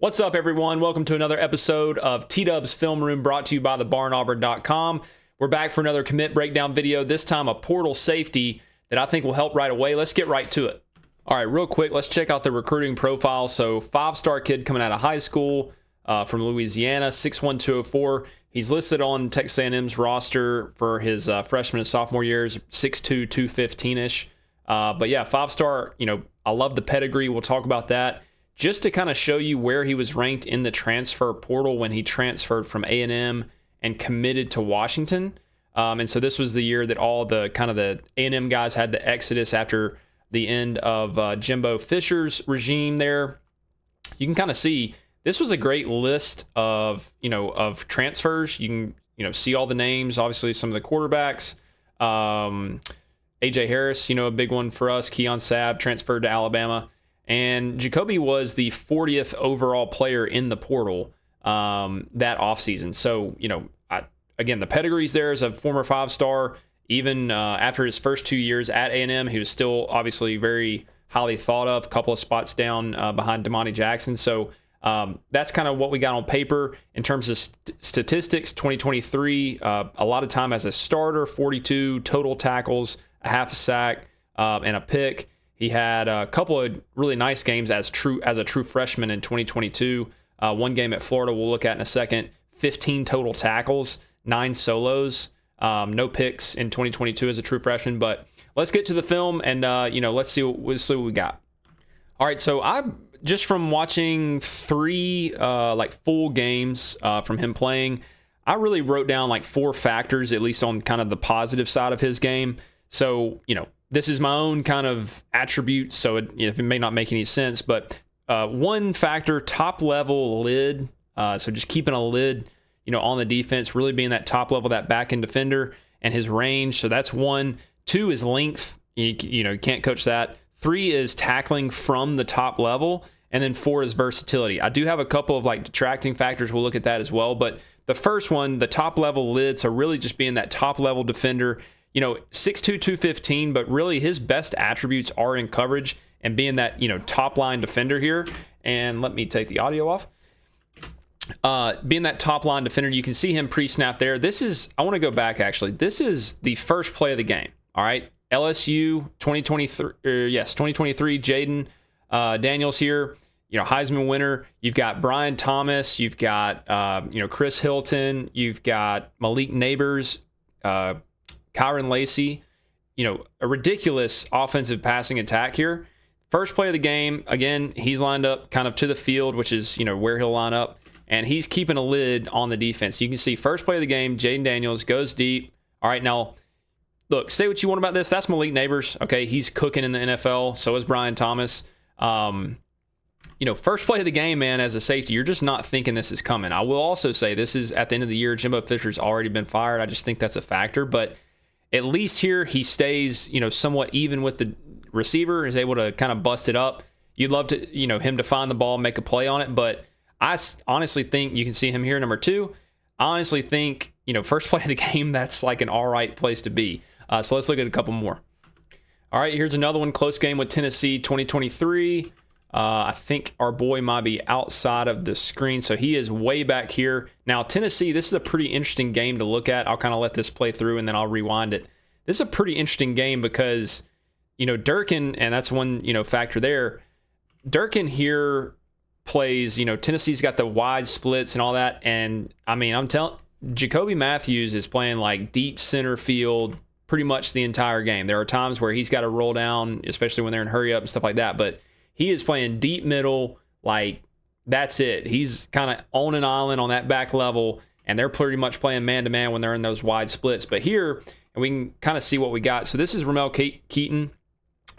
What's up, everyone? Welcome to another episode of T-Dub's Film Room, brought to you by thebarnauburn.com. We're back for another commit breakdown video, this time a portal safety that I think will help right away. Let's get right to it. All right, real quick, let's check out the recruiting profile. So, five-star kid coming out of high school from Louisiana, 6'1", 204. He's listed on Texas A&M's roster for his freshman and sophomore years, 6'2", 215-ish. But yeah, five-star, I love the pedigree. We'll talk about that. Just to kind of show you where he was ranked in the transfer portal when he transferred from A&M and committed to Washington. And so this was the year that all the kind of the A&M guys had the exodus after the end of Jimbo Fisher's regime there. You can kind of see this was a great list of, of transfers. You can, see all the names, obviously some of the quarterbacks. A.J. Harris, a big one for us. Keon Sabb transferred to Alabama. And Jacoby was the 40th overall player in the portal that offseason. So, again, the pedigree's there as a former five-star. Even after his first 2 years at A&M, he was still obviously very highly thought of, a couple of spots down behind Damani Jackson. So that's kind of what we got on paper. In terms of statistics, 2023, a lot of time as a starter, 42 total tackles, a half a sack, and a pick. He had a couple of really nice games as a true freshman in 2022. One game at Florida we'll look at in a second. 15 total tackles, 9 solos, no picks in 2022 as a true freshman. But let's get to the film and let's see what we got. All right, so I just from watching 3 full games from him playing, I really wrote down 4 factors, at least on kind of the positive side of his game. So this is my own kind of attribute, so it may not make any sense, but one factor, top level lid. So just keeping a lid, on the defense, really being that top level, that back end defender, and his range. So that's 1. 2 is length. You can't coach that. 3 is tackling from the top level, and then 4 is versatility. I do have a couple of detracting factors. We'll look at that as well, but the first one, the top level lid. So really just being that top level defender. 6'2", 215, but really his best attributes are in coverage and being that, top line defender here. And let me take the audio off. Being that top line defender, you can see him pre-snap there. I want to go back actually. This is the first play of the game. All right. LSU 2023, Jaden Daniels here, Heisman winner. You've got Brian Thomas. You've got, Chris Hilton. You've got Malik Neighbors, Kyron Lacey, a ridiculous offensive passing attack here. First play of the game, again, he's lined up kind of to the field, which is, where he'll line up, and he's keeping a lid on the defense. You can see first play of the game, Jaden Daniels goes deep. All right, now, look, say what you want about this. That's Malik Neighbors, okay? He's cooking in the NFL. So is Brian Thomas. First play of the game, man, as a safety, you're just not thinking this is coming. I will also say this is at the end of the year. Jimbo Fisher's already been fired. I just think that's a factor, but at least here he stays, somewhat even with the receiver, is able to kind of bust it up. You'd love to, him to find the ball, make a play on it. But I honestly think you can see him here, number 2. I honestly think, first play of the game, that's an all right place to be. So let's look at a couple more. All right, here's another one. Close game with Tennessee, 2023. I think our boy might be outside of the screen, so he is way back here. Now, Tennessee, this is a pretty interesting game to look at. I'll kind of let this play through, and then I'll rewind it. This is a pretty interesting game because, Durkin, and that's one, factor there. Durkin here plays, Tennessee's got the wide splits and all that, and, I'm telling Jacoby Matthews is playing deep center field pretty much the entire game. There are times where he's got to roll down, especially when they're in hurry up and stuff like that, but he is playing deep middle, that's it. He's kind of on an island on that back level, and they're pretty much playing man-to-man when they're in those wide splits. But here, and we can kind of see what we got. So this is Ramel Keaton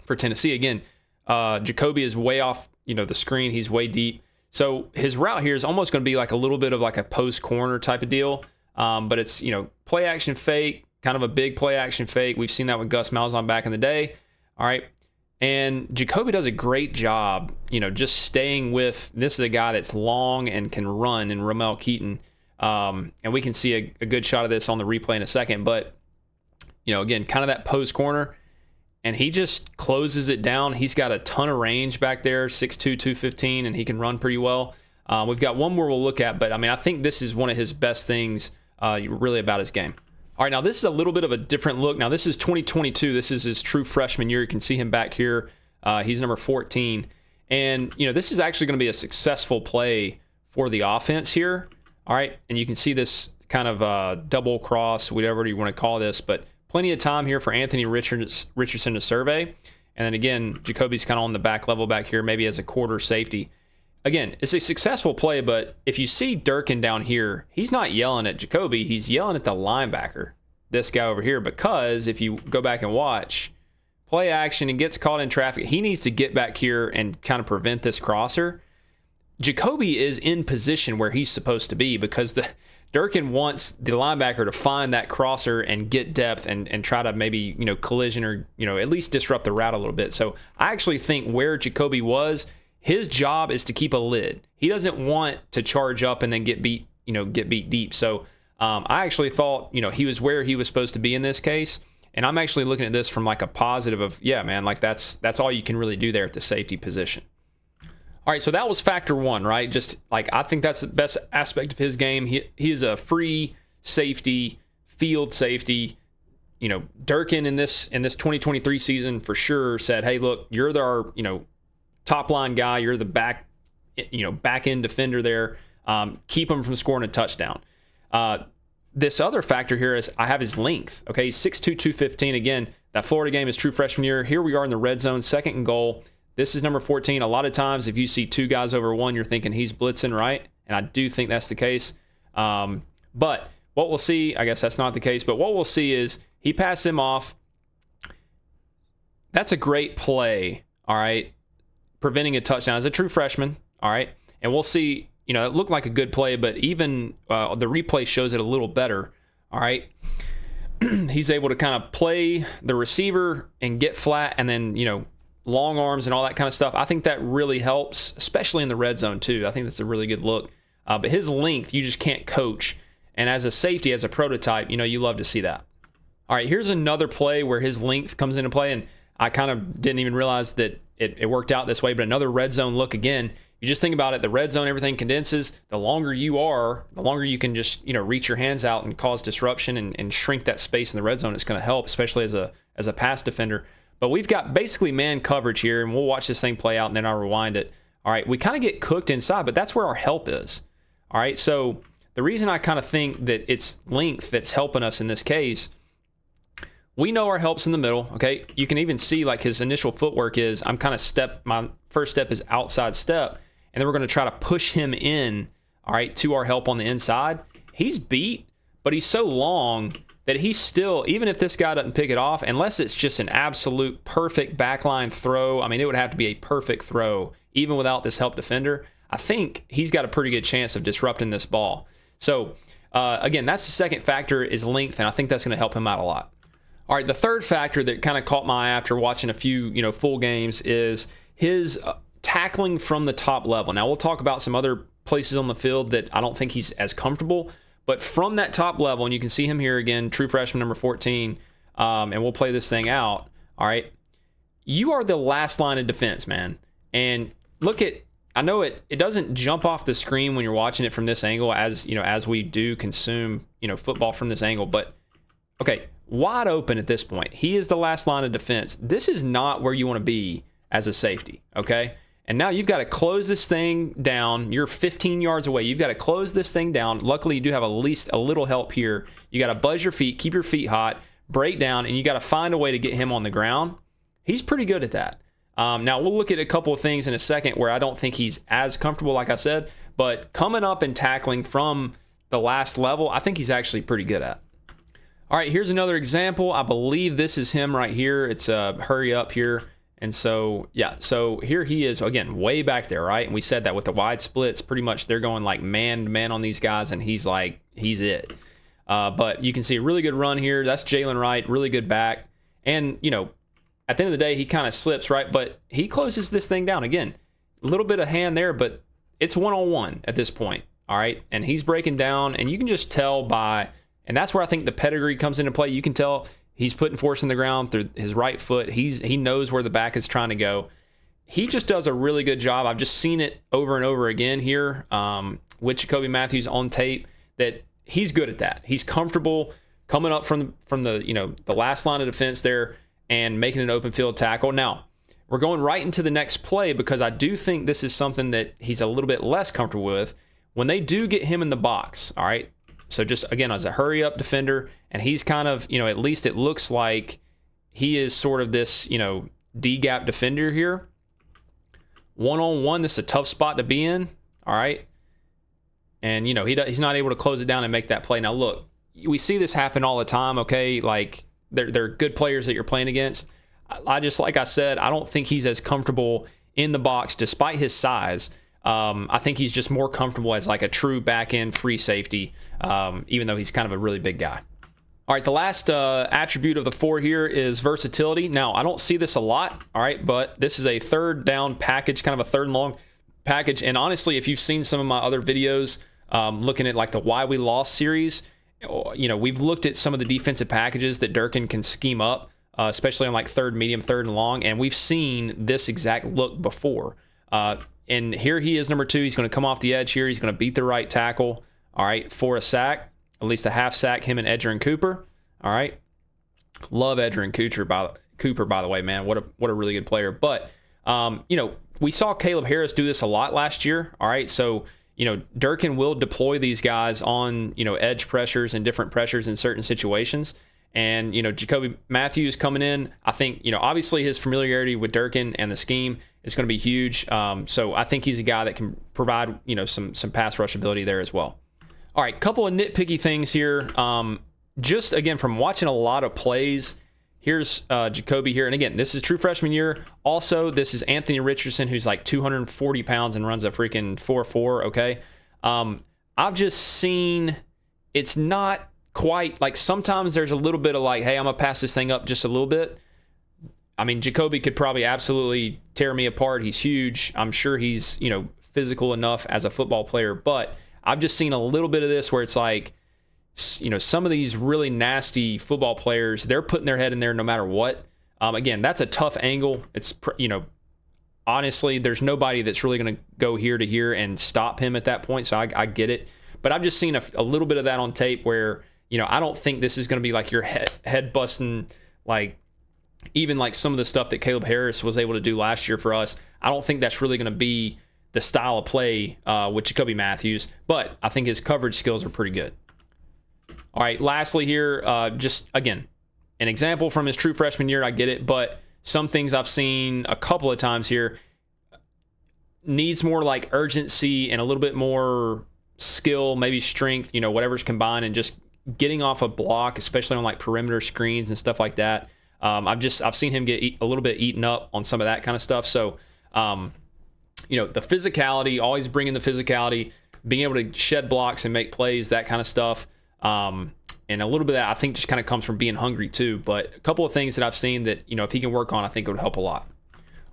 for Tennessee. Again, Jacoby is way off, the screen. He's way deep. So his route here is almost going to be a little bit of a post corner type of deal. But it's, play action fake, kind of a big play action fake. We've seen that with Gus Malzahn back in the day. All right. And Jacoby does a great job, just staying with, this is a guy that's long and can run in Ramel Keaton. And we can see a good shot of this on the replay in a second. But, again, kind of that post corner. And he just closes it down. He's got a ton of range back there, 6'2", 215, and he can run pretty well. We've got one more we'll look at, but I mean, I think this is one of his best things really about his game. All right, now this is a little bit of a different look. Now this is 2022. This is his true freshman year. You can see him back here. He's number 14. And, this is actually going to be a successful play for the offense here. All right, and you can see this kind of double cross, whatever you want to call this, but plenty of time here for Anthony Richardson to survey. And then again, Jacoby's kind of on the back level back here, maybe as a quarter safety. Again, it's a successful play, but if you see Durkin down here, he's not yelling at Jacoby, he's yelling at the linebacker, this guy over here, because if you go back and watch, play action and gets caught in traffic, he needs to get back here and kind of prevent this crosser. Jacoby is in position where he's supposed to be because Durkin wants the linebacker to find that crosser and get depth and try to maybe, collision or, at least disrupt the route a little bit. So I actually think where Jacoby was, his job is to keep a lid. He doesn't want to charge up and then get beat deep. So I actually thought, he was where he was supposed to be in this case. And I'm actually looking at this from like a positive of, yeah, man, like that's all you can really do there at the safety position. All right, so that was factor one, right? Just like I think that's the best aspect of his game. He is a free safety, field safety. Durkin in this 2023 season for sure said, hey, look, you're our top line guy. You're the back end defender there. Keep him from scoring a touchdown. This other factor here is I have his length. Okay, he's 6'2", 215. Again, that Florida game is true freshman year. Here we are in the red zone, 2nd and goal. This is number 14. A lot of times, if you see two guys over one, you're thinking he's blitzing, right? And I do think that's the case. But what we'll see, I guess that's not the case, but what we'll see is he passed him off. That's a great play, all right? Preventing a touchdown as a true freshman, all right? And we'll see, it looked like a good play, but even the replay shows it a little better, all right? He's able to kind of play the receiver and get flat and then, long arms and all that kind of stuff. I think that really helps, especially in the red zone too. I think that's a really good look. But his length, you just can't coach. And as a safety, as a prototype, you love to see that. All right, here's another play where his length comes into play, and I kind of didn't even realize that it worked out this way, but another red zone look again. You just think about it, the red zone, everything condenses. The longer you are, the longer you can just, reach your hands out and cause disruption and shrink that space in the red zone. It's going to help, especially as a pass defender. But we've got basically man coverage here, and we'll watch this thing play out, and then I'll rewind it. All right, we kind of get cooked inside, but that's where our help is. All right, so the reason I kind of think that it's length that's helping us in this case, we know our help's in the middle, okay? You can even see like his initial footwork is, my first step is outside step, and then we're going to try to push him in, all right, to our help on the inside. He's beat, but he's so long that he's still, even if this guy doesn't pick it off, unless it's just an absolute perfect backline throw, I mean, it would have to be a perfect throw, even without this help defender, I think he's got a pretty good chance of disrupting this ball. So, again, that's the second factor is length, and I think that's going to help him out a lot. All right, the third factor that kind of caught my eye after watching a few, full games is his tackling from the top level. Now, we'll talk about some other places on the field that I don't think he's as comfortable. But from that top level, and you can see him here again, true freshman number 14, and we'll play this thing out, all right? You are the last line of defense, man. And look at, I know it doesn't jump off the screen when you're watching it from this angle as we do consume, football from this angle. But, okay, wide open at this point. He is the last line of defense. This is not where you want to be as a safety, okay? And now you've got to close this thing down. You're 15 yards away. You've got to close this thing down. Luckily, you do have at least a little help here. You got to buzz your feet, keep your feet hot, break down, and you got to find a way to get him on the ground. He's pretty good at that. Now, we'll look at a couple of things in a second where I don't think he's as comfortable, like I said, but coming up and tackling from the last level, I think he's actually pretty good at. All right, here's another example. I believe this is him right here. It's a hurry up here. And so, yeah, so here he is, again, way back there, right? And we said that with the wide splits, pretty much they're going like man-to-man on these guys, and he's it. But you can see a really good run here. That's Jalen Wright, really good back. And, at the end of the day, he kind of slips, right? But he closes this thing down. Again, a little bit of hand there, but it's one-on-one at this point, all right? And he's breaking down, and you can just tell by, and that's where I think the pedigree comes into play. You can tell he's putting force in the ground through his right foot. He knows where the back is trying to go. he just does a really good job. I've just seen it over and over again here with Jacoby Matthews on tape, that he's good at that. He's comfortable coming up from the the last line of defense there and making an open field tackle. Now, we're going right into the next play because I do think this is something that he's a little bit less comfortable with. When they do get him in the box, all right? So just, again, as a hurry-up defender, and he's kind of, at least it looks like he is sort of this, D-gap defender here. One-on-one, this is a tough spot to be in, all right? And, he's not able to close it down and make that play. Now, look, we see this happen all the time, okay? Like, they're good players that you're playing against. Like I said, I don't think he's as comfortable in the box despite his size. I think he's just more comfortable as like a true back-end free safety, even though he's kind of a really big guy. All right, the last attribute of the 4 here is versatility. Now, I don't see this a lot, all right, but this is a third down package, kind of a third and long package. And honestly, if you've seen some of my other videos looking at like the Why We Lost series, we've looked at some of the defensive packages that Durkin can scheme up, especially on like third, medium, third, and long. And we've seen this exact look before. And here he is, number 2. He's going to come off the edge here. He's going to beat the right tackle, all right, for a sack, at least a half sack, him and Edgerrin Cooper, all right. Love Edgerrin Cooper, by the way, man. What a really good player. But, we saw Caleb Harris do this a lot last year, all right. So, Durkin will deploy these guys on, edge pressures and different pressures in certain situations. And, Jacoby Matthews coming in, I think, obviously his familiarity with Durkin and the scheme is going to be huge. So I think he's a guy that can provide, some pass rush ability there as well. All right, couple of nitpicky things here. Just, again, from watching a lot of plays, here's Jacoby here. And, again, this is true freshman year. Also, this is Anthony Richardson, who's like 240 pounds and runs a freaking 4.4, okay? I've just seen it's not quite, like sometimes there's a little bit of like, hey, I'm going to pass this thing up just a little bit. I mean, Jacoby could probably absolutely tear me apart. He's huge. I'm sure he's, physical enough as a football player. But I've just seen a little bit of this where it's like, some of these really nasty football players, they're putting their head in there no matter what. Again, that's a tough angle. It's, honestly, there's nobody that's really going to go here to here and stop him at that point. So I get it. But I've just seen a little bit of that on tape where, I don't think this is going to be like your head busting, like even like some of the stuff that Caleb Harris was able to do last year for us. I don't think that's really going to be the style of play with Jacoby Matthews, but I think his coverage skills are pretty good. All right, lastly here, just again, an example from his true freshman year, I get it, but some things I've seen a couple of times here needs more like urgency and a little bit more skill, maybe strength, whatever's combined, and just getting off a block, especially on like perimeter screens and stuff like that. I've seen him get a little bit eaten up on some of that kind of stuff. So, the physicality, always bringing the physicality, being able to shed blocks and make plays, that kind of stuff. And a little bit of that, I think, just kind of comes from being hungry too. But a couple of things that I've seen that, if he can work on, I think it would help a lot.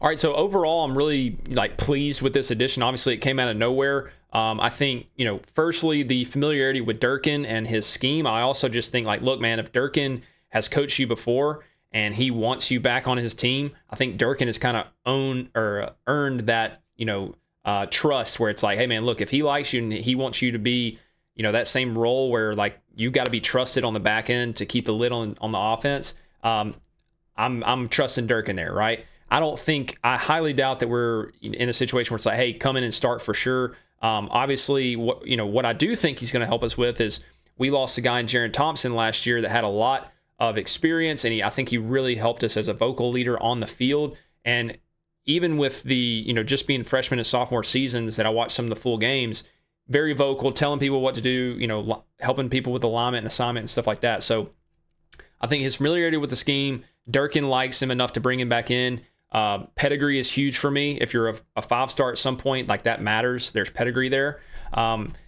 All right, so overall, I'm really pleased with this addition. Obviously, it came out of nowhere. I think, firstly, the familiarity with Durkin and his scheme. I also just think look, man, if Durkin has coached you before and he wants you back on his team, I think Durkin has kind of earned that, trust where it's like, hey, man, look, if he likes you and he wants you to be, that same role where you got to be trusted on the back end to keep the lid on the offense. I'm trusting Durkin there, right? I highly doubt that we're in a situation where it's like, hey, come in and start for sure. Obviously, what I do think he's going to help us with is we lost a guy in Jaron Thompson last year that had a lot of experience, and I think he really helped us as a vocal leader on the field. And even with the, just being freshman and sophomore seasons that I watched some of the full games, very vocal, telling people what to do, helping people with alignment and assignment and stuff like that. So I think his familiarity with the scheme, Durkin likes him enough to bring him back in. Pedigree is huge for me. If you're a 5-star at some point, that matters. There's pedigree there.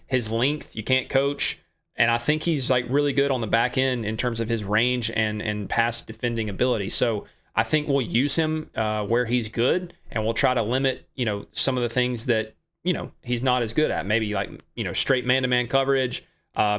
His length, you can't coach. And I think he's really good on the back end in terms of his range and pass defending ability. So I think we'll use him where he's good, and we'll try to limit, some of the things that, he's not as good at. Maybe straight man-to-man coverage,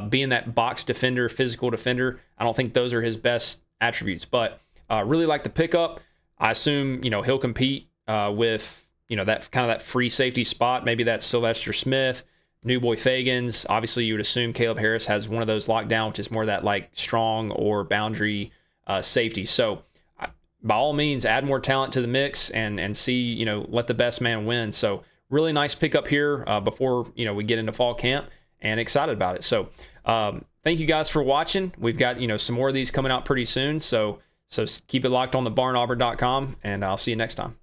being that box defender, physical defender. I don't think those are his best attributes, but really like the pickup. I assume, he'll compete with, that kind of that free safety spot. Maybe that's Sylvester Smith, New Boy Fagans. Obviously, you would assume Caleb Harris has one of those locked down, which is more that like strong or boundary safety. So by all means, add more talent to the mix and see, let the best man win. So really nice pickup here before, we get into fall camp, and excited about it. So thank you guys for watching. We've got, some more of these coming out pretty soon. So keep it locked on thebarnauburn.com, and I'll see you next time.